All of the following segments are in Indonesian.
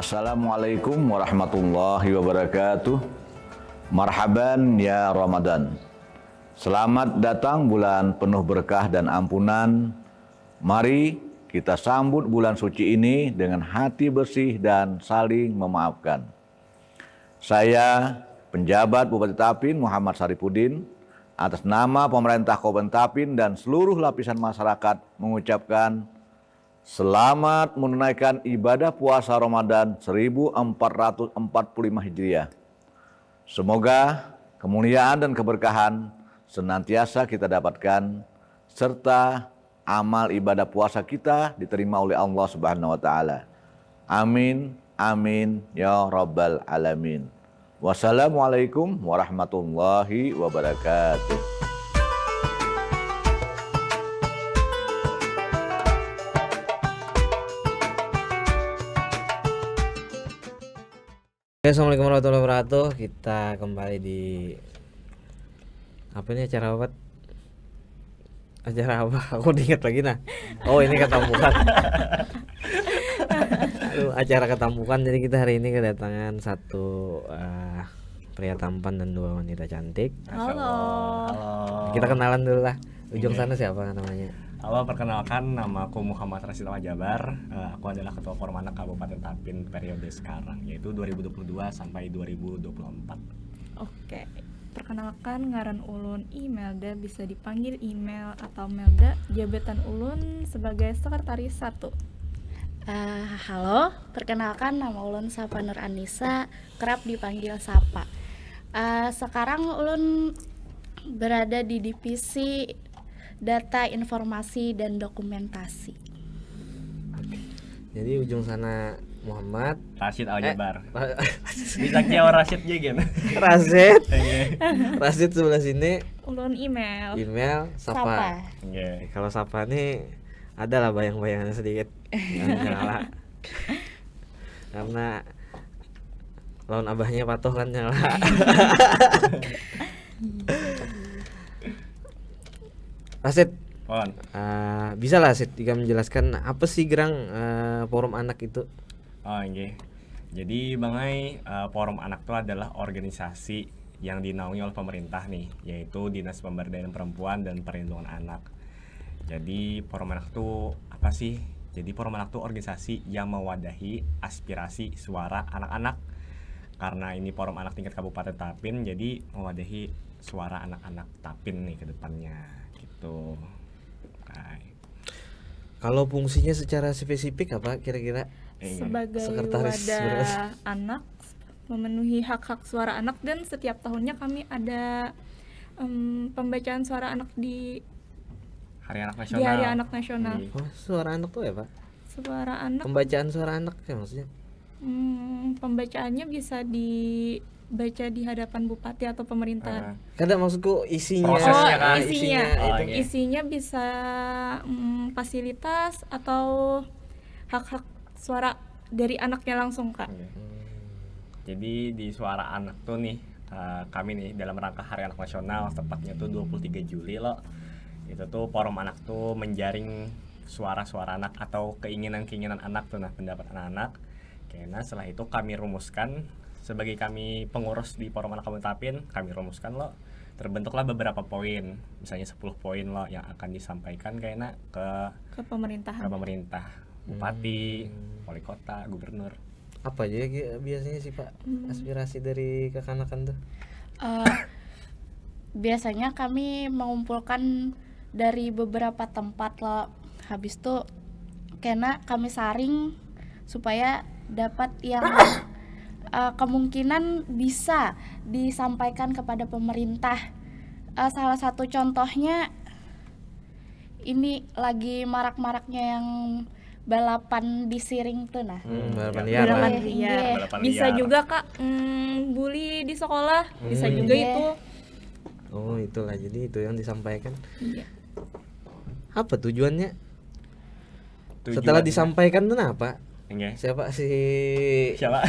Assalamualaikum warahmatullahi wabarakatuh. Marhaban ya Ramadan. Selamat datang bulan penuh berkah dan ampunan. Mari kita sambut bulan suci ini dengan hati bersih dan saling memaafkan. Saya, penjabat Bupati Tapin Muhammad Saripudin, atas nama pemerintah Kabupaten Tapin dan seluruh lapisan masyarakat mengucapkan selamat menunaikan ibadah puasa Ramadan 1445 Hijriah. Semoga kemuliaan dan keberkahan senantiasa kita dapatkan serta amal ibadah puasa kita diterima oleh Allah Subhanahu wa taala. Amin amin ya rabbal alamin. Wassalamualaikum warahmatullahi wabarakatuh. Assalamualaikum warahmatullahi wabarakatuh. Kita kembali di apa ini, acara apa? Acara apa? Aku diingat lagi nah. Oh, ini ketambukan. Aduh, acara ketambukan. Jadi kita hari ini kedatangan satu pria tampan dan dua wanita cantik. Halo. Kita kenalan dulu lah. Ujung sana siapa namanya? Halo, perkenalkan, nama aku Muhammad Rashid Jabar. Aku adalah Ketua Forum Anak Kabupaten Tapin periode sekarang, yaitu 2022 sampai 2024. Oke, perkenalkan ngaran ulun Imelda, bisa dipanggil Email atau Melda. Jabatan ulun sebagai sekretaris 1. Halo, perkenalkan nama ulun Sapa Nur Anissa, kerap dipanggil Sapa. Sekarang ulun berada di divisi Data Informasi dan Dokumentasi. Jadi ujung sana Muhammad Rashid Jabar. Bisa kira Rashid juga. Rasid. Rasid sebelah sini. Ulun Email. Email Sapa. Yeah. Kalau Sapa nih ada lah bayang-bayangan sedikit. Nyala. Karena lawan abahnya patuh kan nyala. Rasid, bisa lah Rasid jika menjelaskan apa sih Gerang Forum Anak itu? Oh iya. Jadi Bangai, Forum Anak itu adalah organisasi yang dinaungi oleh pemerintah nih, yaitu Dinas Pemberdayaan Perempuan dan Perlindungan Anak. Jadi Forum Anak itu apa sih? Jadi Forum Anak itu organisasi yang mewadahi aspirasi suara anak-anak. Karena ini Forum Anak tingkat Kabupaten Tapin, jadi mewadahi suara anak-anak Tapin nih ke depannya. Gitu. Kalau fungsinya secara spesifik apa kira-kira? Sebagai Sekretaris wadah anak, memenuhi hak-hak suara anak, dan setiap tahunnya kami ada pembacaan suara anak di Hari Anak Nasional. di Hari Anak Nasional. Oh, suara anak tuh ya Pak? Suara anak, Pembacaan suara anak ya maksudnya? pembacaannya bisa dibaca di hadapan bupati atau pemerintahan. Kadang maksudku isinya. Prosesnya kan? Isinya, Oh, iya. isinya bisa fasilitas atau hak-hak suara dari anaknya langsung, Kak. Jadi di Suara Anak tuh nih, kami nih dalam rangka Hari Anak Nasional, tepatnya tuh 23 Juli loh. Itu tuh Forum Anak tuh menjaring suara-suara anak atau keinginan-keinginan anak tuh, nah pendapat anak-anak. Karena setelah itu kami rumuskan, sebagai kami pengurus di Forum Anak Kabupaten Tapin, kami rumuskan loh. Terbentuklah beberapa poin, misalnya 10 poin loh yang akan disampaikan kayaknya ke Pemerintahan. pemerintah, bupati, wali kota, gubernur. Apa aja biasanya sih Pak aspirasi dari kekanakan tuh? Biasanya kami mengumpulkan dari beberapa tempat loh. Habis itu kena kami saring supaya dapat yang kemungkinan bisa disampaikan kepada pemerintah. Salah satu contohnya ini lagi marak-maraknya yang balapan di Siring tuh nah. Balapan liar lah. Balapan liar. Balapan Bisa liar. juga, Kak, bully di sekolah, bisa juga Iya. itu. Oh itulah, jadi itu yang disampaikan. Iya. Apa tujuannya? Tujuan- Setelah disampaikan tuh apa? Oke. Siapa si Siapa?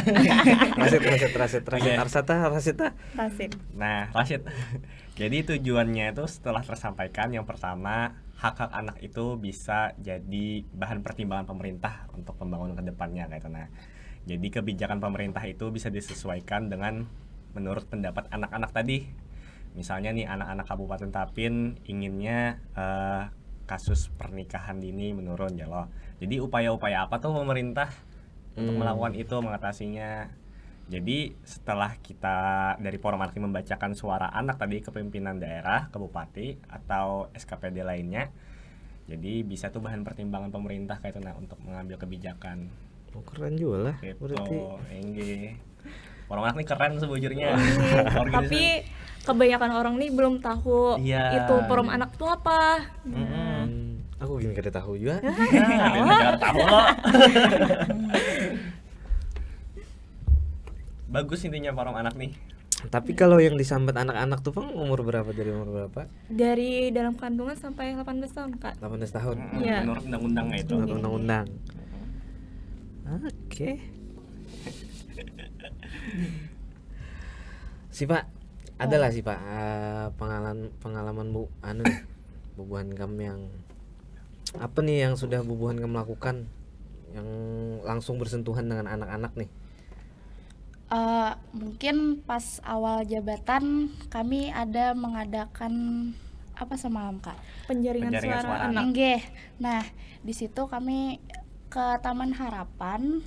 Rasid Oke. Arsata. Rasid. Nah, Rashid. Jadi tujuannya itu setelah tersampaikan, yang pertama, hak-hak anak itu bisa jadi bahan pertimbangan pemerintah untuk pembangunan ke depannya kayak itu. Nah, Jadi kebijakan pemerintah itu bisa disesuaikan dengan menurut pendapat anak-anak tadi. Misalnya nih anak-anak Kabupaten Tapin inginnya kasus pernikahan dini menurun ya loh. Jadi upaya-upaya apa tuh pemerintah untuk melakukan itu, mengatasinya. Jadi setelah kita dari Forum Anak ini membacakan suara anak tadi ke pimpinan daerah, ke bupati atau SKPD lainnya, jadi bisa tuh bahan pertimbangan pemerintah kayak itu nah untuk mengambil kebijakan. Oh, keren juga lah. Gitu, Berarti enggih. Forum Anak ini keren sebujurnya. Tapi kebanyakan orang nih belum tahu Iya. itu Forum Anak tuh apa. aku gini kada tahu juga. Negara tahu loh. Bagus intinya Forum Anak nih. Tapi kalau yang disambat anak-anak tuh Bang umur berapa, dari umur berapa? Dari dalam kandungan sampai 18 tahun, Kak. 18 tahun. Iya. Menurut undang-undangnya itu. Menurut undang-undang. Oke. Si Pak, adalah si Pak pengalaman bubuhan kamu yang apa nih yang sudah bubuhan kamu lakukan yang langsung bersentuhan dengan anak-anak nih? Mungkin pas awal jabatan kami ada mengadakan apa semalam Kak? Penjaringan Penjaringan suara suara anak. Nggih. Nah, di situ kami ke Taman Harapan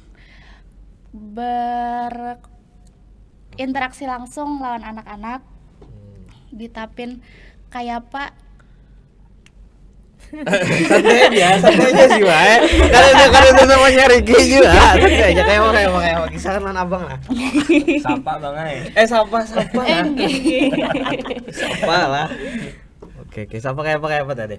berinteraksi langsung lawan anak-anak di Tapin kayak Pak. Santai aja sih Pak. Kalau udah sama nyari juga. Santai aja kayak kisahkan lan abang lah. Sapa Bang Ai. Sapa lah. Sapa lah. Oke, sapa kayak apa tadi?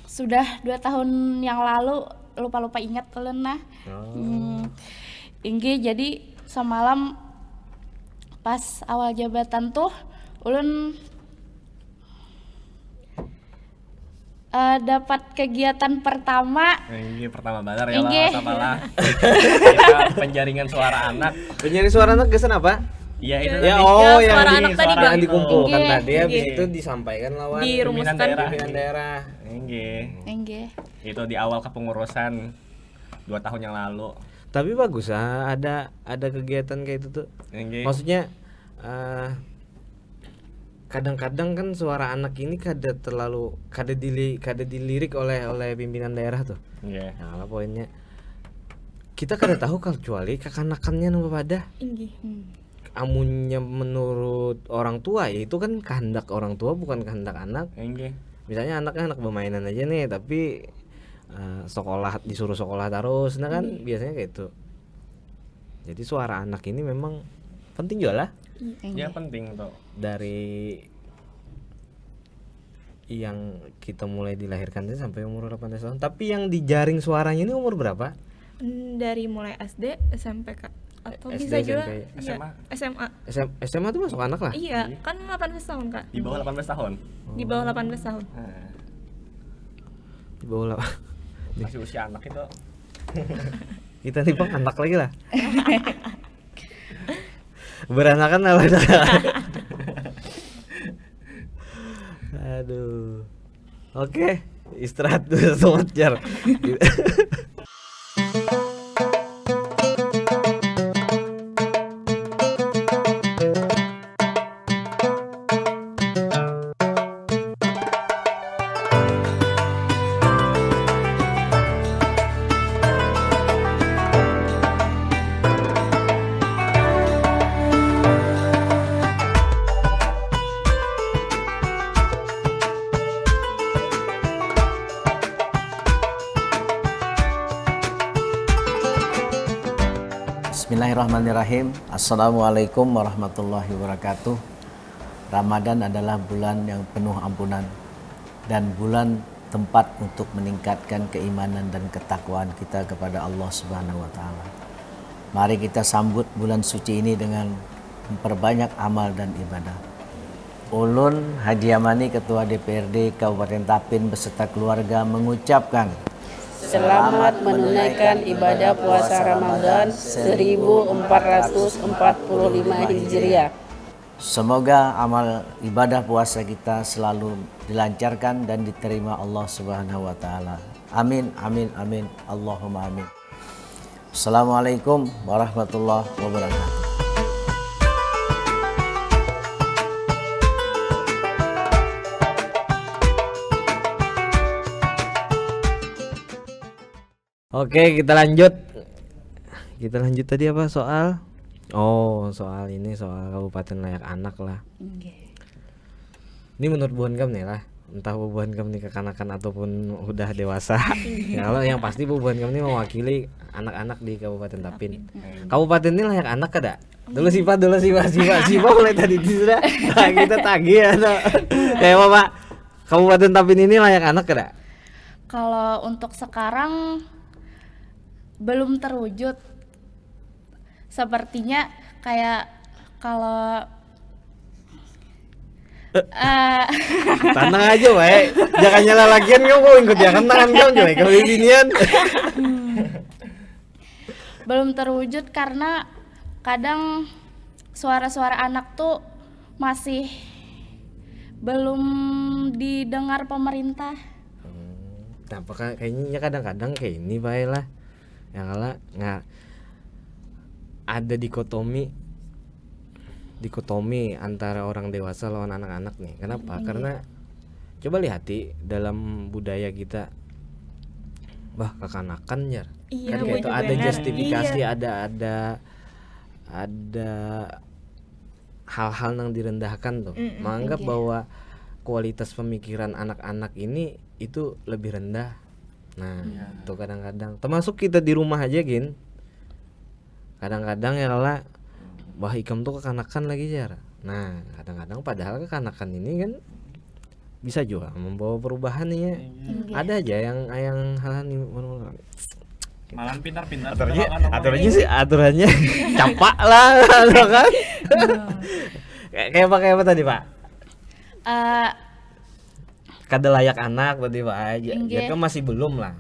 Sudah 2 tahun yang lalu lupa ingat ulun nah. Inggi jadi semalam pas awal jabatan tuh ulun dapat kegiatan pertama. Ini pertama banget ya Inggih. lah, sama lah. Kita penjaringan suara anak. Penyanyi suara anak kesan apa? Iya itu Ya tadi. oh Ya, yang suara anak tadi, Bang. yang dikumpulkan Inggih. tadi habis Inggih. itu disampaikan lawan Dirumuskan. pimpinan daerah. Enggih. Inggih. Itu di awal kepengurusan 2 tahun yang lalu. Tapi bagus ada kegiatan kayak itu tuh. Enggih. Maksudnya kadang-kadang kan suara anak ini kada dilirik oleh pimpinan daerah tuh. Iya. Nah, poinnya kita kada tahu kecuali kekanakannya napa pada Inggih. amunnya menurut orang tua ya itu kan kehendak orang tua bukan kehendak anak. Enggih. Misalnya anaknya anak bermainan aja nih tapi disuruh sekolah terus nah kan biasanya kayak itu. Jadi suara anak ini memang penting juga lah. Ya penting tuh. Dari yang kita mulai dilahirkan sampai umur 18 tahun. Tapi yang dijaring suaranya ini umur berapa? Dari mulai SD, SMP, Kak. Atau SD, bisa juga SMP. SMA. SMA. SMA tuh masuk anak lah. Iya, kan 18 tahun, Kak. Di bawah 18 tahun. Di bawah 18 tahun. Nah, Di bawah lah. masih usia anak itu. Kita nih Bang anak lagi lah. Beranakan apa? Aduh. Oke, istirahat dulu sebentar. Bismillahirrahmanirrahim. Assalamualaikum warahmatullahi wabarakatuh. Ramadan adalah bulan yang penuh ampunan dan bulan tempat untuk meningkatkan keimanan dan ketakwaan kita kepada Allah Subhanahu wa taala. Mari kita sambut bulan suci ini dengan memperbanyak amal dan ibadah. Ulun Haji Amani, Ketua DPRD Kabupaten Tapin beserta keluarga mengucapkan Selamat menunaikan ibadah puasa Ramadan 1445 Hijriah. semoga amal ibadah puasa kita selalu dilancarkan dan diterima Allah Subhanahu wa taala. Amin amin amin. Allahumma amin. Assalamualaikum warahmatullahi wabarakatuh. Oke, kita lanjut. Kita lanjut tadi apa soal? Oh, soal ini soal kabupaten layak anak lah. Ini menurut Bu Hankam nih lah. Entah Bu Hankam nih kekanakan ataupun udah dewasa. Ya, kalau yang pasti Bu Hankam ini mewakili anak-anak di Kabupaten Tapin. Kabupaten ini layak anak kada? Dulu sih Pak mulai tadi sudah. Nah, kita tagih ya. Kayak apa Pak? Kabupaten Tapin ini layak anak kada? Kalau untuk sekarang belum terwujud. Sepertinya kayak kalau Tenang aja baik. Jangan nyala lagian kamu ikut ya tangan kamu jelek kalau ginian. belum terwujud karena kadang suara-suara anak tuh masih belum didengar pemerintah. Nah, kayaknya kadang-kadang kayak ini baik lah. Yang kalah nggak ada dikotomi antara orang dewasa lawan anak-anak nih. Kenapa? Karena coba lihat dalam budaya kita, kekanakan ya. Iya, Kan gue itu juga ada benar. justifikasi, Iya. ada hal-hal yang direndahkan tuh. Menganggap Oke. bahwa kualitas pemikiran anak-anak ini itu lebih rendah. Nah, itu kadang-kadang termasuk kita di rumah aja Gin. Kadang-kadang ya lah ikam tuh kekanakan lagi jar. Nah, kadang-kadang padahal kekanakan ini kan bisa juga membawa perubahan nih ya. Ada aja yang hal-hal ini Malah pintar-pintar. aturannya campak lah kan. Kayak apa tadi Pak? Kada layak anak tadi Pak aja. Ya kan masih belum lah.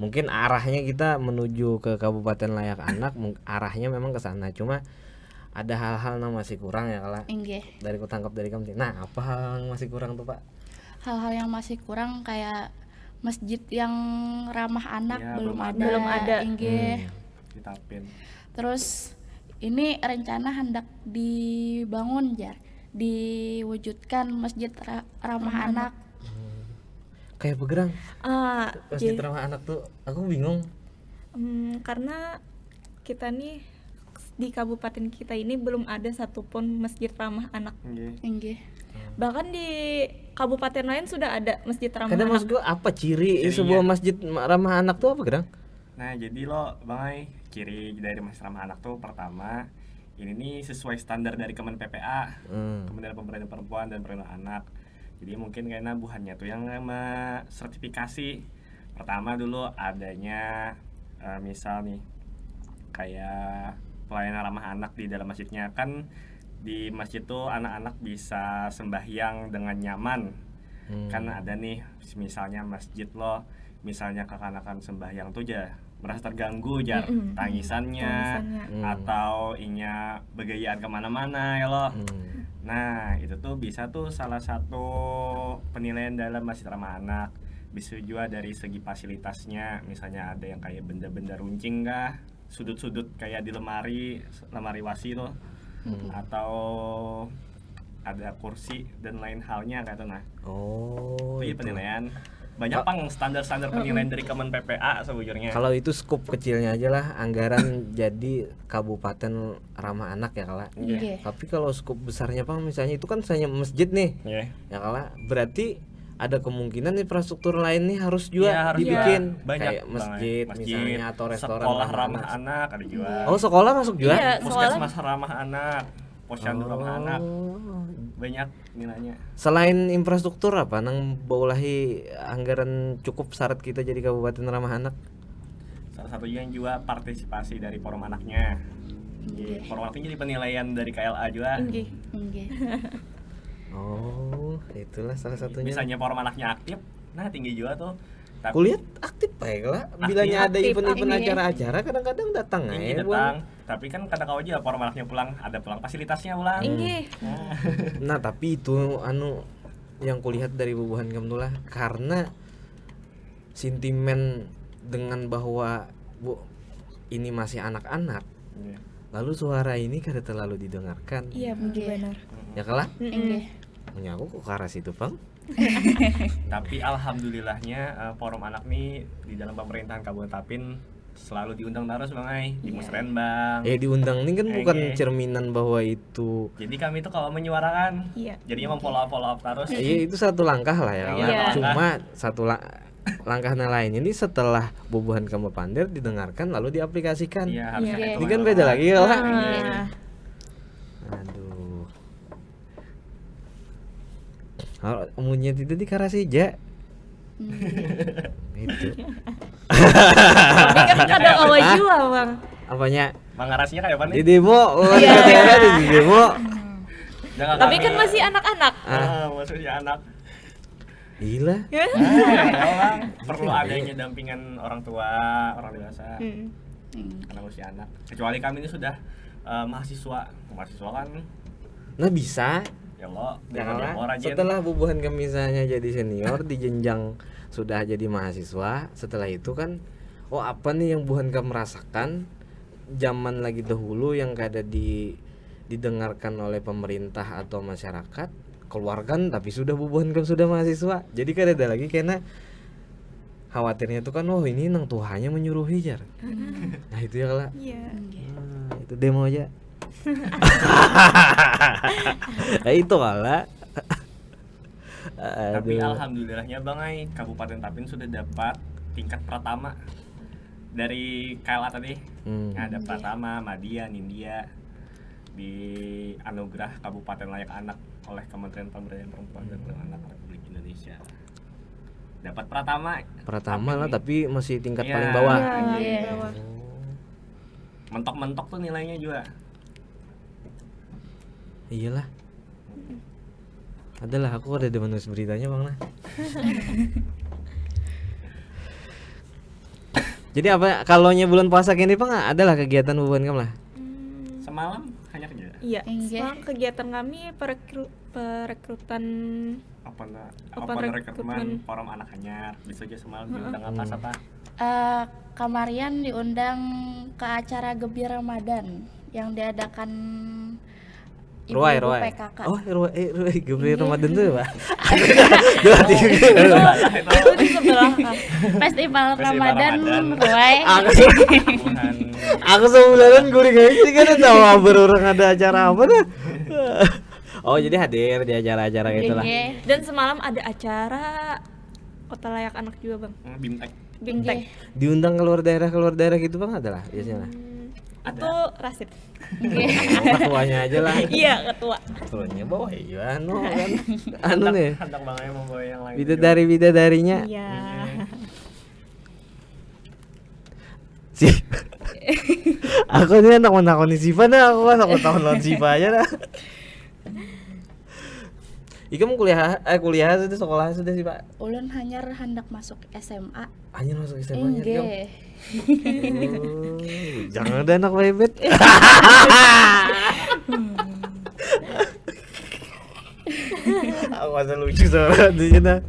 Mungkin arahnya kita menuju ke kabupaten layak anak, arahnya memang ke sana. Cuma ada hal-hal yang masih kurang ya kalau dari kutangkap dari kamu. Nah, apa hal yang masih kurang tuh Pak? Hal-hal yang masih kurang kayak masjid yang ramah anak Ya, belum ada. Belum ada. Ditapin. Terus ini rencana hendak dibangun diwujudkan masjid ramah anak. Kayak bergerang masjid Jadi, ramah anak tuh aku bingung. karena kita nih di kabupaten kita ini belum ada satupun masjid ramah anak. Bahkan di kabupaten lain sudah ada masjid ramah Kadang anak. maksud gua apa ciri Cirinya. sebuah masjid ramah anak tuh apa gerang? Nah, jadi lo Bang, ciri dari masjid ramah anak tuh pertama, ini nih sesuai standar dari Kemen PPA, Kementerian Pemberdayaan Perempuan dan Perlindungan Anak. Jadi mungkin karena buhannya tuh yang sertifikasi. Pertama dulu adanya misal nih kayak pelayanan ramah anak di dalam masjidnya. Kan di masjid tuh anak-anak bisa sembahyang dengan nyaman. Kan ada nih misalnya masjid lo, misalnya kekanakan sembahyang tuh merasa terganggu tangisannya atau inya begayaan kemana-mana ya lo. Nah, itu tuh bisa tuh salah satu penilaian dalam masjid ramah anak. Bisa juga dari segi fasilitasnya, misalnya ada yang kayak benda-benda runcing kah, sudut-sudut kayak di lemari wasi tuh, atau ada kursi dan lain halnya kayak itu. Nah, itu penilaian. Banyak standar-standar penilaian dari Kemen PPA sebujurnya. Kalau itu skup kecilnya aja lah anggaran jadi kabupaten ramah anak ya kala. Tapi kalau skup besarnya Pak misalnya itu kan hanya masjid nih. Ya kala berarti ada kemungkinan infrastruktur lain nih harus juga dibikin banyak kayak masjid misalnya atau restoran sekolah ramah anak ada juga. Oh, sekolah masuk juga? Iya, Puskesmas ramah anak, posyandu ramah anak. Banyak nilainya. Selain infrastruktur apa nang baulahi anggaran cukup syarat kita jadi kabupaten ramah anak? Salah satunya yang juga partisipasi dari forum anaknya. Forum anaknya jadi penilaian dari KLA juga. Oh, itulah salah satunya. Misalnya forum anaknya aktif, nah tinggi juga tuh. Tapi Kuliah aktif baik lah. Bilanya ada event-event acara-acara kadang-kadang datang tinggi aja. datang. Tapi kan kadang kau aja forum anaknya pulang, ada pulang fasilitasnya pulang. Nah, tapi itu yang kulihat dari bubuhan kamu lah karena sentimen dengan bahwa ini masih anak-anak, Iya. lalu suara ini kada terlalu didengarkan. Iya benar. Ya kalah? Inggih. Punya aku kok karas itu, Bang. Tapi alhamdulillahnya forum anak nih di dalam pemerintahan Kabupaten Tapin selalu diundang terus Bang Ai di musrenbang. Diundang ini kan bukan Iya. cerminan bahwa itu. Jadi kami tuh kalau menyuarakan, Iya. jadinya follow up terus. Iya, itu satu langkah lah ya. Iya. Kalah. Cuma satu langkahnya lain ini setelah bubuhan kamu pander didengarkan lalu diaplikasikan. Iya, harus Iya. ada Ini kan hitungan beda orang. lagi ya lah. Nah, Aduh. Kalau umumnya itu di Karasija. Itu. tapi kan kadang awal juga bang. Apanya? Bang Arasnya kayak apa Di nih? demo, daerah di demo. Jangan Tapi kami- kan masih anak-anak. maksudnya anak. Gila. Orang perlu adanya dampingan orang tua, orang dewasa. Karena usia anak. Kecuali kami ini sudah mahasiswa kan Nah bisa. ya lo Janganlah. Setelah bubuhan kami misalnya jadi senior di jenjang sudah jadi mahasiswa, setelah itu kan apa nih yang buhan kamu merasakan zaman lagi dahulu yang kada didengarkan oleh pemerintah atau masyarakat, keluarkan tapi sudah bubuhan kamu sudah mahasiswa. Jadi kada ada lagi karena khawatirnya itu kan ini nang Tuhannya menyuruhi jar. Nah itu ya lah. Iya. Itu demo aja. Nah, itu kalah. Tapi alhamdulillahnya Bang Ai, Kabupaten Tapin sudah dapat tingkat pertama dari KLA tadi. Ada Pratama, Madya, Nindya di anugerah Kabupaten Layak Anak oleh Kementerian Pemberdayaan Perempuan dan Anak Republik Indonesia. Dapat Pratama lah tapi masih tingkat Iya. paling bawah. Iya. Bawah. Mentok-mentok tuh nilainya juga. Iyalah. Adalah aku ada menulis beritanya Bang nah. Jadi apa kalaunya bulan puasa gini Bang adalah kegiatan bubuhan kamu lah. Semalam hanya kerja. Iya. Enggak. Sekarang kegiatan kami perekrutan Open rekrutmen forum anak anyar. Bisa aja semalam diundang apa? Kamarian diundang ke acara Gebi Ramadan yang diadakan Ruai. ibu-ibu PKK. Oh, Ruai Gebi Ramadan tuh, Pak. itu di sebelah. Festival Ramadan. Ramadan Ruai. Tuhan. Aku sebulan guring aja kan tahu orang ada acara apa dah. Oh, jadi hadir di acara-acara itulah. Iya. Dan semalam ada acara Kota Layak Anak juga bang. Bimtek. Bimtek. Diundang keluar daerah gitu Bang adalah biasanya. Itu Rasid. Ketuanya aja lah. Iya ketua. Ketuanya bawa iya kan. Nih. Hendak Bang Ai membawa yang lain. Bidadarinya. Iya. Si. Aku ini anak menakoni Siva dah, aku kan aku tahun lawan Siva aja dah. Ika mau kuliah sudah sekolah sudah sih Pak. Ulun hanyar hendak masuk SMA. Hanya masuk SMA nya. Enggak. Jangan ada anak bebet. Aku masa lucu sama dia dah.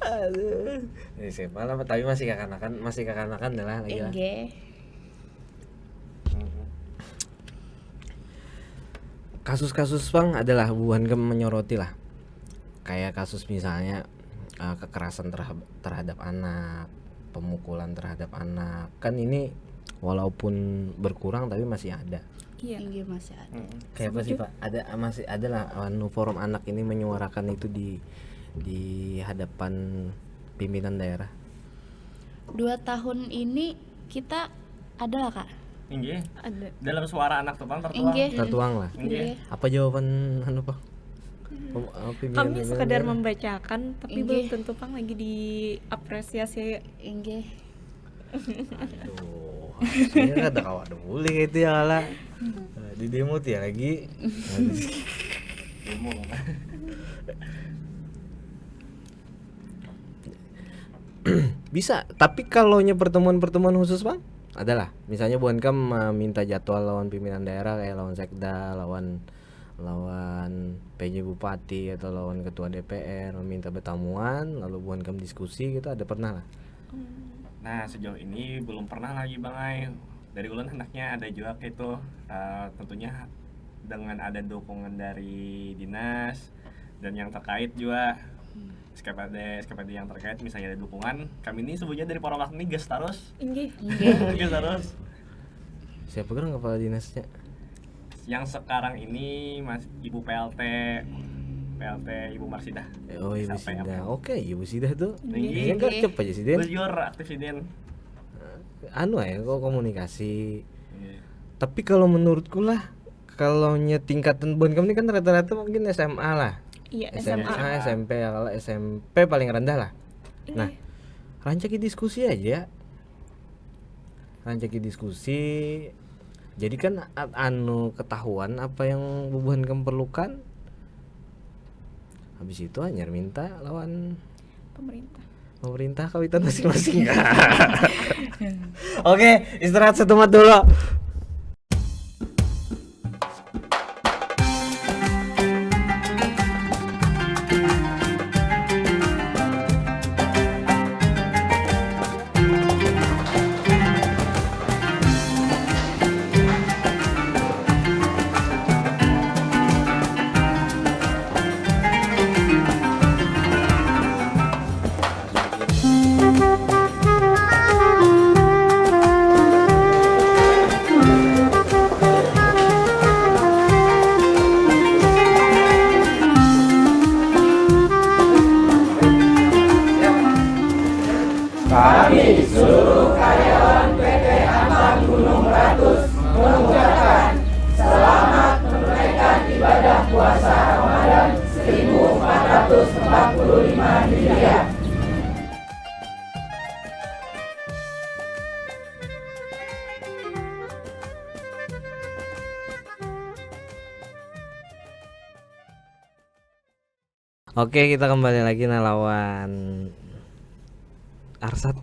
Aduh. Ini SMA lah, tapi masih kakanakan lah lagi lah. Enggak. Kasus-kasus Bang adalah bukan menyoroti lah. Kayak kasus misalnya kekerasan terhadap anak, pemukulan terhadap anak. Kan ini walaupun berkurang tapi masih ada. Iya. Enggak masih ada. Kayak apa sih Pak? Masih ada lah forum anak ini menyuarakan itu di hadapan pimpinan daerah. 2 tahun ini kita adalah Kak. Inggih. Ada. Dalam suara anak tuh Bang tertuang. Enggak. Tertuang lah. Inggih. Apa jawaban Pak? Kami sekedar membacakan tapi Inggih. belum tentu pang lagi diapresiasi. Enggak. Aduh, ini ada kawan boleh kayak itu ya lah. Di demo tuh ya lagi. Demo. Bisa, tapi kalau pertemuan khusus Bang, adalah misalnya bukan kamu minta jadwal lawan pimpinan daerah kayak lawan sekda, lawan PJ Bupati atau lawan ketua DPR meminta pertemuan lalu bukan kamu diskusi gitu ada pernah lah. Nah, sejauh ini belum pernah lagi Bang Ai. Dari ulun hendaknya ada juga itu tentunya dengan ada dukungan dari dinas dan yang terkait juga SKPD yang terkait, misalnya ada dukungan, kami ini sebutnya dari Poromak ini gas terus. Inggih. Gas terus. Siapa kan kepala dinasnya? Yang sekarang ini Mas Ibu PLT Ibu Marsidah. Oh, Ibu Sampai Sidah. apa? Oke, Ibu Sidah tuh. Inggih. Yang gercep aja sih Den. Bujur aktif sih Den. Anu ya, kok komunikasi. Iya. Tapi kalau menurutku lah, kalau tingkatan buan kamu ini kan rata-rata mungkin SMA lah. Iya, SMA, SMP ya, kalau SMP paling rendah lah. Nah, rancaki diskusi aja. Rancaki diskusi. Jadi kan ketahuan apa yang bubuhan kamu perlukan. Habis itu hanya minta lawan pemerintah kawitan masing-masing. Oke, istirahat setemat dulu. Oke, kita kembali lagi lawan Arsat.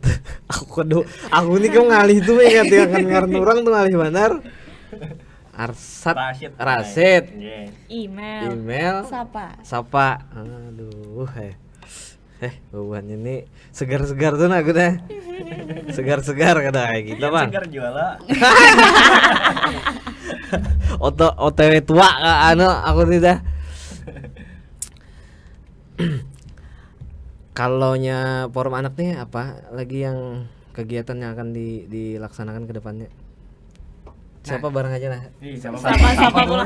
aku ini kau ngalih tuh ya kan ngarang orang tuh ngalih benar. Arsat Rasid. Email Sapa. Aduh, bubuhan ini segar-segar tuh aku deh. Segar-segar kada kayak gitu, Bang. Segar juala. OTW tua aku tidak. Kalaunya forum anak nih apa lagi yang kegiatan yang akan dilaksanakan ke depannya? Siapa bareng aja lah.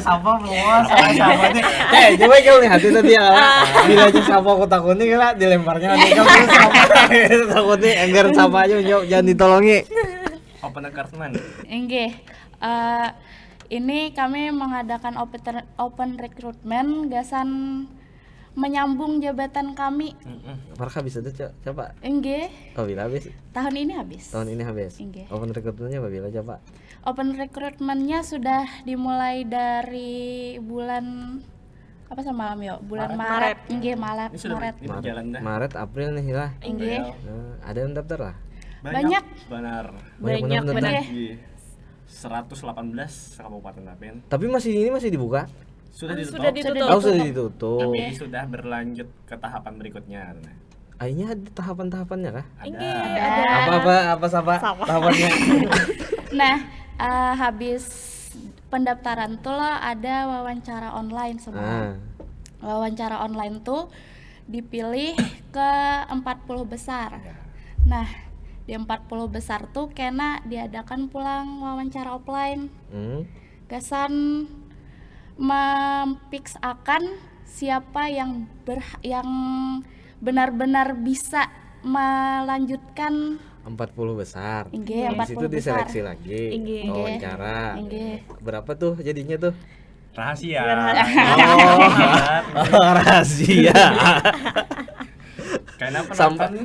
Sapa nih. Coba kau lihat itu dia lah. Bila aja sapa aku takutnya kala dilemparnya nanti kau sapa. Takutnya enggar sapa aja jangan ditolongi. Open account. Enggih. Ini kami mengadakan open recruitment gasan menyambung jabatan kami. Apakah bisa tuh coba? Enggih. Oh, bila habis? Tahun ini habis. Enggih. Open recruitmentnya apa bila coba? Open recruitmentnya sudah dimulai dari bulan apa sama malam ya? Bulan Maret. Enggih, Maret. Maret, April nih lah. Enggih. Ada yang daftar lah? Banyak. Banyak benar. 118 kabupaten Tapen. Tapi masih dibuka? Sudah ditutup. Sudah ditutup. Tapi sudah berlanjut ke tahapan berikutnya. Akhirnya ada tahapan-tahapannya kah? Ada. Apa tahapannya? Nah, habis pendaftaran tuh lo ada wawancara online semua. Wawancara online tuh dipilih ke 40 besar. Nah, di 40 besar tuh kena diadakan pulang wawancara offline. Gasan memfix akan siapa yang benar-benar bisa melanjutkan 40 besar. Di situ diseleksi lagi. Wawancara. Berapa tuh jadinya tuh? Rahasia. Rahasia.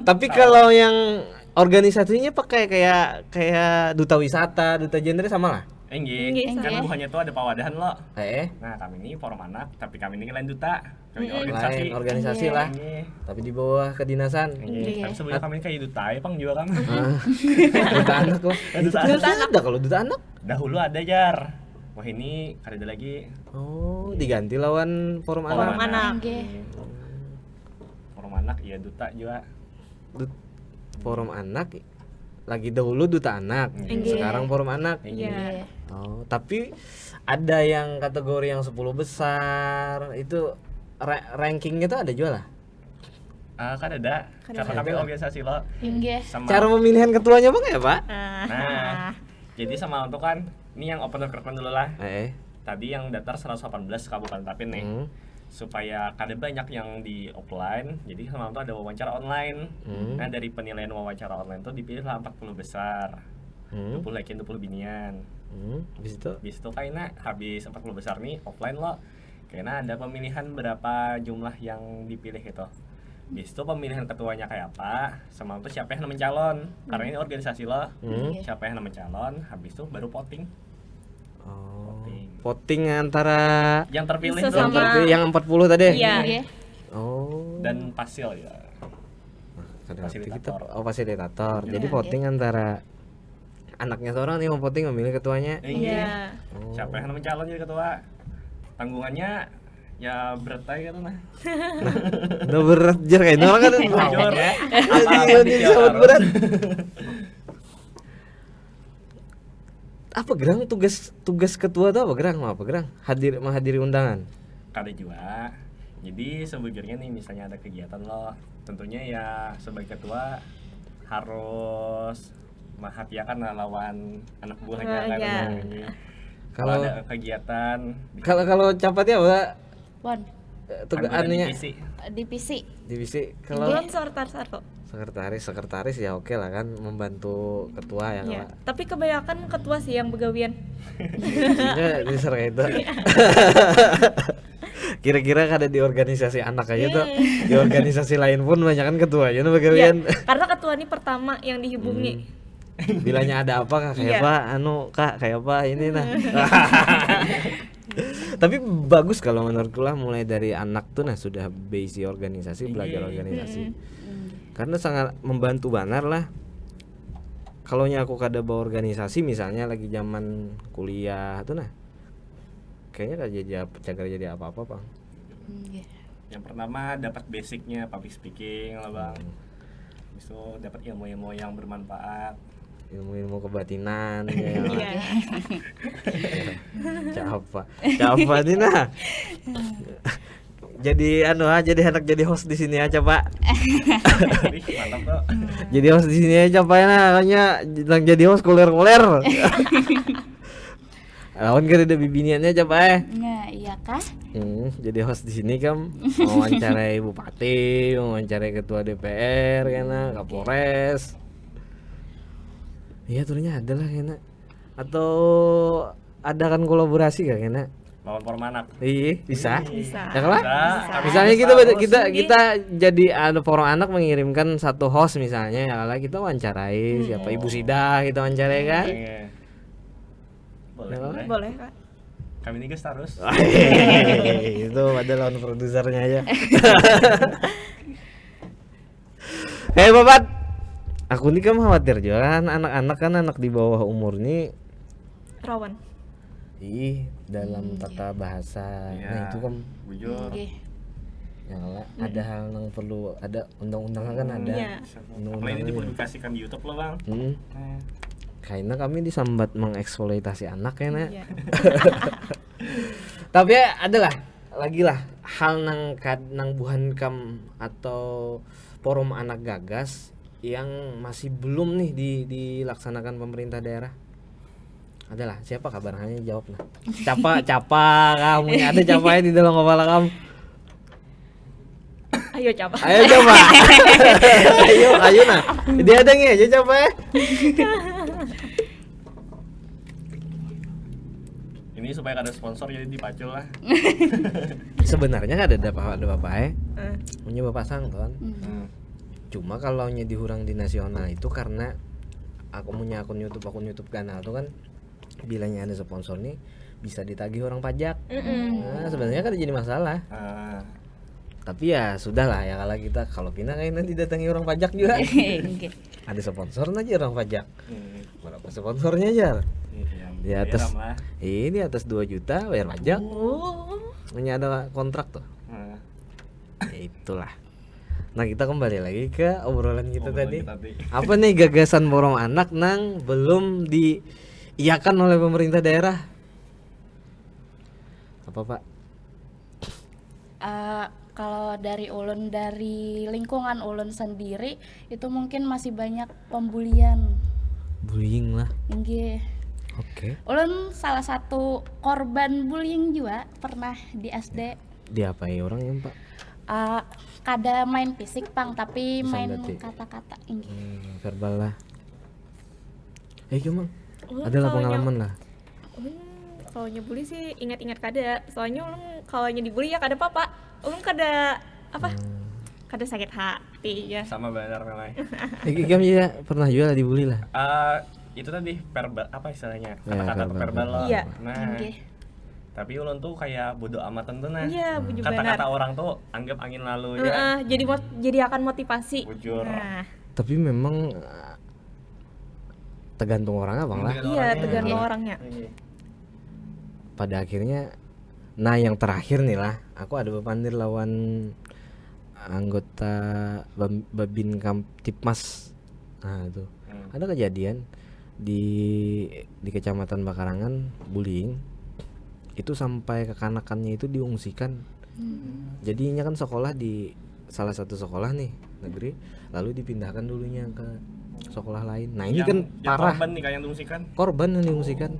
Tapi kalau yang organisasinya pakai kayak duta wisata, duta genre sama lah. Enggih, kan buahnya tuh ada pawadahan lo. Nah, kami ini forum anak, tapi kami ini lain duta. Kami organisasi lah. Tapi di bawah kedinasan. Tapi sebelumnya kami kayak duta ya, Pang juga kami. Duta anak loh. Duta ada kalau duta anak. Dahulu ada Jar. Wah ini ada lagi. Oh, diganti lawan forum anak. Forum anak iya duta juga. Forum anak lagi dahulu duta anak, sekarang forum anak. Iya. Oh, tapi ada yang kategori yang 10 besar itu rankingnya tuh ada juga lah. Kan ada. Karena kami organisasi lo. Inggih. Sama Cara pemilihan ketuanya bang ya pak? Nah, jadi sama untuk kan ini yang open recruitment dulu lah. Tadi yang daftar 118 Kabupaten Tapin nih. Supaya kada banyak yang di offline, jadi sama itu ada wawancara online. Nah, dari penilaian wawancara online tuh dipilihlah 40 besar. 20 laki 20 binian. Habis itu kayaknya habis 40 besar nih offline lo. Kayaknya ada pemilihan berapa jumlah yang dipilih gitu. Habis itu pemilihan ketuanya kayak apa, sama itu siapa yang mencalon. Karena ini organisasi lo. Siapa yang mencalon, habis itu baru voting. Voting antara yang terpilih Bisa tuh sama- yang 40 tadi. Iya. Oh. dan pasil ya. Fasilitator. Fasilitator. Jadi voting antara anaknya seorang nih mau voting memilih ketuanya. Iya. Siapa yang mencalon jadi ketua? Tanggungannya ya berat aja gitu nah. Udah berat jar kayak orang kan. Jor. Ini sangat berat. Apa gerang tugas ketua tuh apa gerang? Apa gerang? Menghadiri undangan. Kada juga. Jadi sebujurnya nih misalnya ada kegiatan lo, tentunya ya sebagai ketua harus menghatiakan lawan anak buahnya kan. Iya. Kalau ada kegiatan Kalau capatnya apa? Wan, Tugas anggota anunya divisi. divisi. Kalau Belum sortar-sortar. sekretaris ya oke lah kan membantu ketua ya Iya. Kak. Tapi kebanyakan ketua sih yang begawian. Maksudnya di kayak itu. Kira-kira kada di organisasi anak aja tuh. Di organisasi lain pun banyak kan ketua aja Iya. bagian. Karena ketua ini pertama yang dihubungi. Bilanya ada apa kak kayak Iya. apa kak kayak apa ini nah. Tapi bagus kalau menurutku lah mulai dari anak tuh nah sudah basic organisasi, belajar organisasi. Karena sangat membantu banar lah. Kalau aku kada bawa organisasi misalnya lagi zaman kuliah tuh nah. Kayaknya kada jadi apa-apa, Bang. yang pertama dapat basicnya public speaking lah bang. Habis itu dapat ilmu-ilmu yang bermanfaat. Ilmu-ilmu kebatinan ya. Iya. Capa nih nah. Jadi jadi anak jadi host di sini aja pak. Mantap tuh. Jadi host di sini aja pak nah hanya jadi host kuler. Lawan kan ada bibiniannya aja pak. Nah, iya kah? Jadi host di sini kan wawancarai bupati, wawancarai ketua DPR kena, Kapolres. Iya turunnya ada lah kena. Atau ada kan kolaborasi gak kena? Lawan Pormanak. Iya, bisa. Bisa. Ya kan? Bisa. Misalnya kita jadi ada forum anak mengirimkan satu host misalnya ya kalau kita wawancarai siapa Ibu Sida kita wawancarai kan. Iya. Boleh, boleh. Boleh kak. Kami ini guys terus. Itu ada lawan produsernya aja. Bapak, aku nih kan khawatir juga kan anak-anak di bawah umur nih. Rawan. Dalam tata bahasa. Nah itu kan bujur. ya lah, ada hal yang perlu ada undang-undang kan ada. Iya. Apalagi ini dipublikasikan di YouTube loh bang. Kayaknya kami disambat mengeksploitasi anak ya nak. Iya. Tapi ya adalah lagi lah hal nang buhan kam atau forum anak gagas yang masih belum nih dilaksanakan pemerintah daerah. Adalah siapa kabarnya jawab nah. Capa kamu ada capanya di dalam kepala kamu. Ayo coba. Ayo coba. ayo nah. Dia ada nggak aja coba ya. Ini supaya ada sponsor jadi dipacul lah. Sebenarnya ada bapak ya. Punya bapak sang kan. Cuma kalau nya dihurang di nasional itu karena aku punya akun YouTube kanal tuh kan bilangnya ada sponsor nih bisa ditagih orang pajak. Nah, sebenarnya kan jadi masalah. Tapi ya sudah lah ya kalau kita kayaknya didatangi orang pajak juga. Ada sponsor aja orang pajak. Berapa sponsornya aja? Di atas ini atas 2 juta bayar pajak. Punya ada kontrak tuh. Ya itulah. Nah kita kembali lagi ke obrolan kita Obrolan tadi. kita tadi. Apa nih gagasan borong anak nang belum diiyakan oleh pemerintah daerah? Apa Pak? Kalau dari ulun, dari lingkungan ulun sendiri itu mungkin masih banyak pembulian. Bullying lah. Inggih. Oke. Ulun salah satu korban bullying juga pernah di SD. Diapai orang ya Pak? Kada main fisik pang, tapi main Disambati. kata-kata. Inggih. Verbal lah. Gimana? Ulun Adalah kalau pengalaman lah. Kalau nyebuli sih ingat-ingat kada. Soalnya ulun kalau dibully ya kada apa-apa. Ulun kada apa? Kada sakit hati ya. Sama benar memang. Kamu ya pernah juga dibully lah. Itu tadi verbal apa istilahnya? Ya, Kata-kata verbal. verbal lo. Iya. Nah, Inggih. tapi ulun tuh kayak bodo amat tentu nah. Iya, bener benar. Kata-kata orang tuh anggap angin lalu ya. Jadi akan motivasi. Bujur. Nah, Tapi memang tergantung orangnya bang lah. iya tergantung orangnya. Pada akhirnya, nah yang terakhir nih lah, aku ada bepandir lawan anggota Babin Tipmas. Nah itu ada kejadian di Kecamatan Bakarangan bullying. Itu sampai kekanakannya itu diungsikan. Jadinya kan sekolah di salah satu sekolah nih negeri, lalu dipindahkan dulunya ke sekolah lain. Nah ini kan parah, Korban nih kayak yang diungsikan. korban yang diungsikan.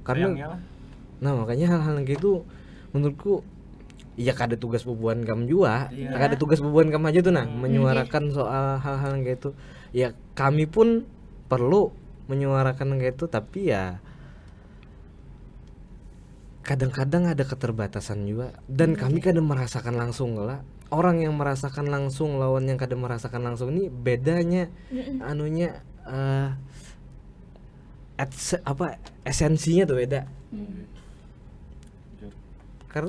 Karena Sayangnya lah. nah makanya hal-hal yang kayak itu menurutku ya kada tugas bubuhan kamu juga. Iya. Kada tugas bubuhan kamu aja tuh nah menyuarakan soal hal-hal yang kayak itu. Ya kami pun perlu menyuarakan yang kayak itu, tapi ya kadang-kadang ada keterbatasan juga, dan kami kadang merasakan langsung lah. Orang yang merasakan langsung lawan yang kadang merasakan langsung ini bedanya anunya esensinya tuh beda. Karena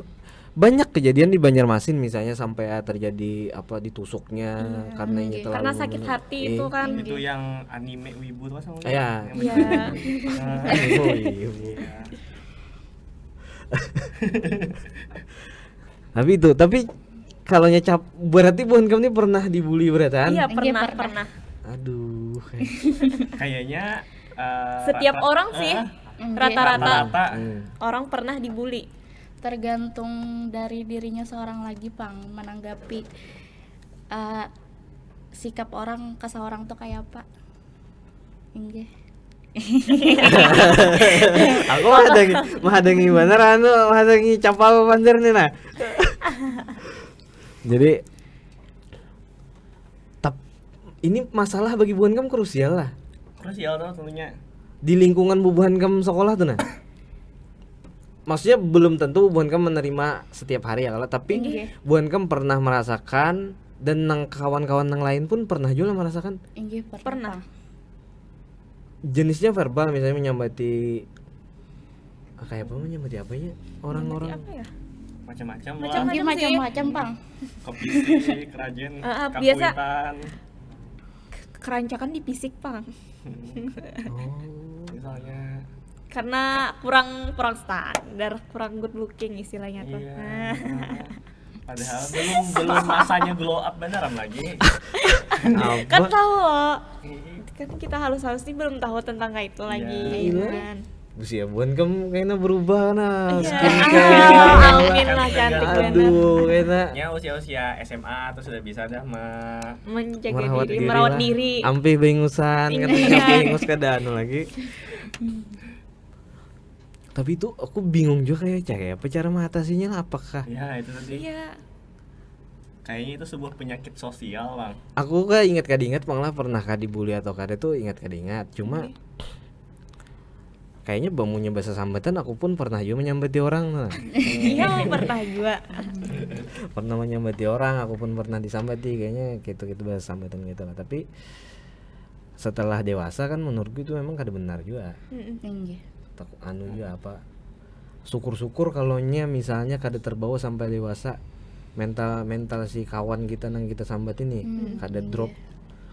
banyak kejadian di Banjarmasin misalnya sampai terjadi apa ditusuknya karena ini terlalu Karena sakit hati itu kan. Itu yang anime wibu tuh sama. Ya. Iya. Oh, iya. Tapi kalau nyecap berarti bukan kamu ini pernah dibully berarti kan? Iya Enggak, pernah. Aduh. Kayaknya Setiap orang sih rata-rata rata orang pernah dibully. Tergantung dari dirinya seorang lagi pang menanggapi sikap orang ke seorang tuh kayak apa. Inggih. Aku mahadangi beneran tuh, mahadangi capal panjer nih nah. Jadi ini masalah bagi buan kamu krusial lah. krusial tuh tentunya. Di lingkungan bubuhan kamu sekolah tuh nah. Maksudnya belum tentu bubuhan kamu menerima setiap hari ya kalau, tapi bubuhan kamu pernah merasakan dan nang kawan-kawan yang lain pun pernah juga merasakan. Inggih Pernah. Jenisnya verbal misalnya menyambati kayak apa menyambati apanya orang-orang. Apa ya? Macam-macam lah. Macam-macam Inggih sih. macam-macam pang. Kopisi, kerajen, biasa. kapuitan. Kerancakan di fisik pang. Misalnya Karena kurang standar, kurang good looking istilahnya tuh. iya. Padahal belum masanya glow up beneran lagi. Kan tahu loh. Kan kita halus-halus nih belum tahu tentang kayak itu lagi. Iya. Kan. Usia buan kamu kayaknya berubah nah. Iya. Skincare. Amin lah cantik bener. Aduh, kayaknya Ya usia SMA tuh sudah bisa dah Menjaga merawat diri, diri merawat lah. diri. Ampe bengusan kan Iya. sampai bengus kada anu lagi. Tapi itu aku bingung juga kayak apa cara mengatasinya lah, apakah ya itu tadi. Iya. Kayaknya itu sebuah penyakit sosial, Bang. aku kan ingat malah pernah dibully atau kada tuh ingat cuma kayaknya bangunnya bahasa sambatan aku pun pernah juga menyambati orang nah. Iya pernah juga. Pernah menyambati orang, aku pun pernah disambati kayaknya gitu bahasa sambatan gitu lah. Tapi setelah dewasa kan menurutku itu memang kada benar juga. Inggih. Anu juga apa syukur kalau nya misalnya kada terbawa sampai dewasa, mental si kawan kita nang kita sambat ini kada drop.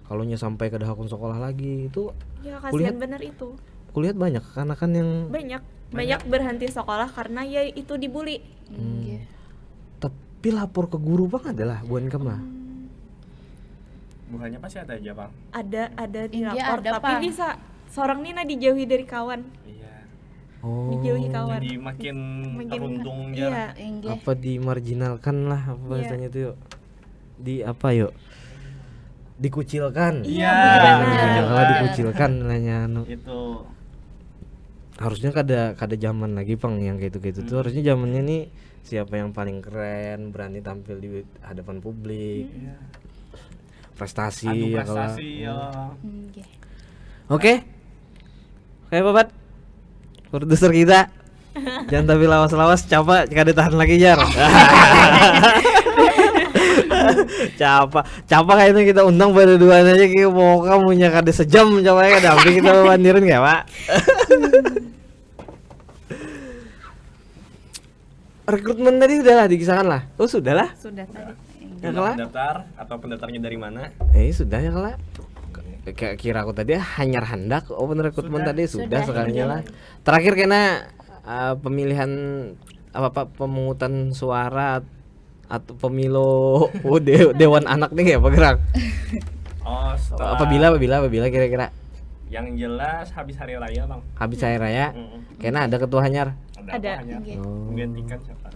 Kalau nya sampai kada hakun sekolah lagi itu Ya kasihan bener itu. kulihat banyak kekanakan yang Banyak berhenti sekolah karena ya itu dibully. Inggih. tapi lapor ke guru bang adalah bukan kamu lah. Buahnya pasti ada aja, Bang. Ada di Iya, rapor, ada, tapi Pak. bisa seorang Nina dijauhi dari kawan. Iya. Oh. Dijauhi kawan. Jadi makin teruntung Iya. jarang. Enggih. Apa dimarginalkan lah apa Iya. bahasanya itu yuk. Di apa yuk? Dikucilkan. Iya, Nah, benar. kalau dikucilkan nanya anu. Itu Harusnya kada zaman lagi Pang yang kayak gitu tuh harusnya zamannya nih siapa yang paling keren berani tampil di hadapan publik prestasi adu ya kalau prestasi ya. Enggih. oke Babat produser kita jangan tapi lawas-lawas capa kada tahan lagi jar capa kayaknya kita undang pada dua aja kita mau kamu nya kada sejam capa ya kada hampir kita bandirin gak Pak. Rekrutmen tadi sudah lah dikisahkan lah. Oh sudah lah. Sudah tadi. Ya Jumlah kalah. pendaftar atau pendaftarnya dari mana? Sudah ya kalah. Kira aku tadi hanyar handak. Oh bener rekrutmen tadi sudah sekalinya lah. Terakhir kena pemilihan apa pemungutan suara atau pemilu dewan anak nih kayak apa gerak? Oh, setelah Apabila kira-kira yang jelas habis hari raya, Bang. habis hari raya kena ada ketua hanyar. Ada. Hanya Oh. menggantikan siapa?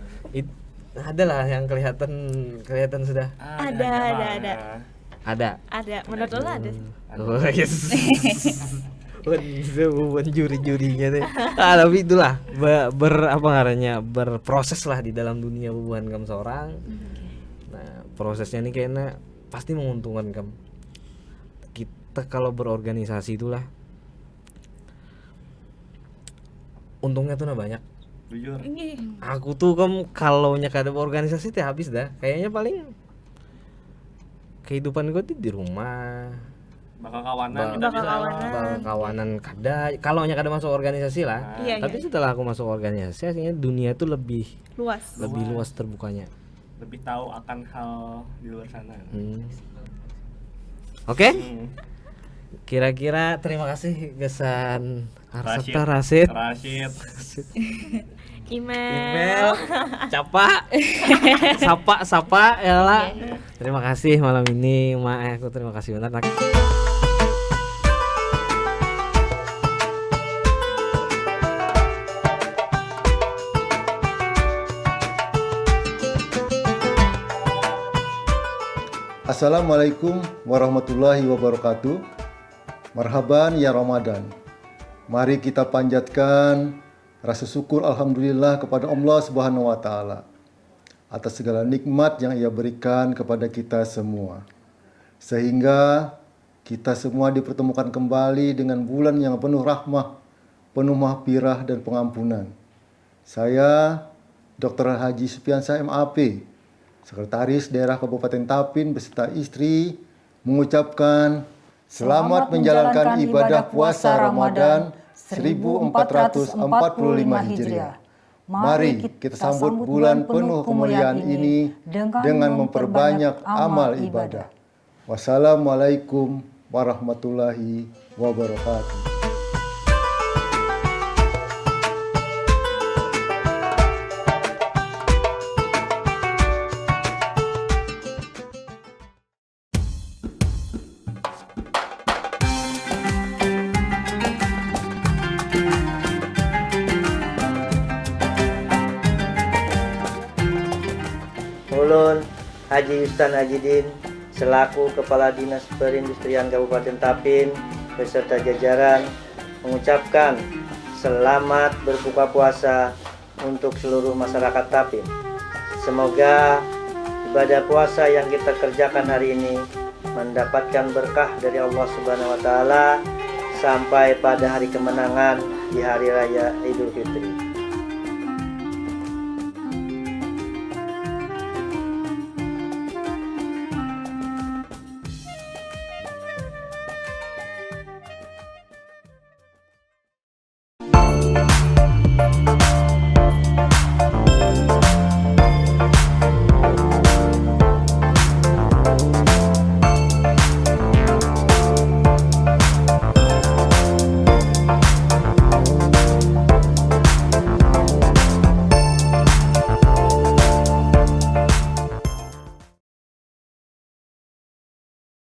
Ada lah yang kelihatan sudah. Ada. Ada. Menurut lo ada. Oh yes. Bukan juri-jurinya deh. Tapi itulah apa ngarannya berproses lah di dalam dunia bubuhan kamu seorang. Nah prosesnya ini kayaknya pasti menguntungkan kamu. Kita kalau berorganisasi itulah untungnya tuh banyak. Jujur. Ini Aku tuh kalau nya kada berorganisasi teh habis dah. Kayaknya paling kehidupan gue tuh di rumah. Bakal kawanan Bakal kita bisa. kawanan kada kalau nya kada masuk organisasi lah. Iya, Tapi iya. setelah aku masuk organisasi akhirnya dunia tuh lebih luas. luas terbukanya. Lebih tahu akan hal di luar sana. Oke. Hmm. Kira-kira terima kasih Gesan Rashid. Rasid. Email. Capa sapa ya lah. Terima kasih malam ini aku terima kasih benar. Assalamualaikum warahmatullahi wabarakatuh. Marhaban ya Ramadan. Mari kita panjatkan rasa syukur alhamdulillah kepada Allah Subhanahu wa taala atas segala nikmat yang Ia berikan kepada kita semua. Sehingga kita semua dipertemukan kembali dengan bulan yang penuh rahmah, penuh mahfirah dan pengampunan. Saya Dr. Haji Supiansyah MAP, Sekretaris Daerah Kabupaten Tapin beserta istri mengucapkan selamat menjalankan ibadah puasa Ramadan 1445 Hijriah. Mari kita sambut bulan penuh kemuliaan ini dengan memperbanyak amal ibadah. Wassalamualaikum warahmatullahi wabarakatuh. Ulun Haji Yustan Ajidin selaku Kepala Dinas Perindustrian Kabupaten Tapin beserta jajaran mengucapkan selamat berbuka puasa untuk seluruh masyarakat Tapin. Semoga ibadah puasa yang kita kerjakan hari ini mendapatkan berkah dari Allah Subhanahu wa taala sampai pada hari kemenangan di hari raya Idul Fitri.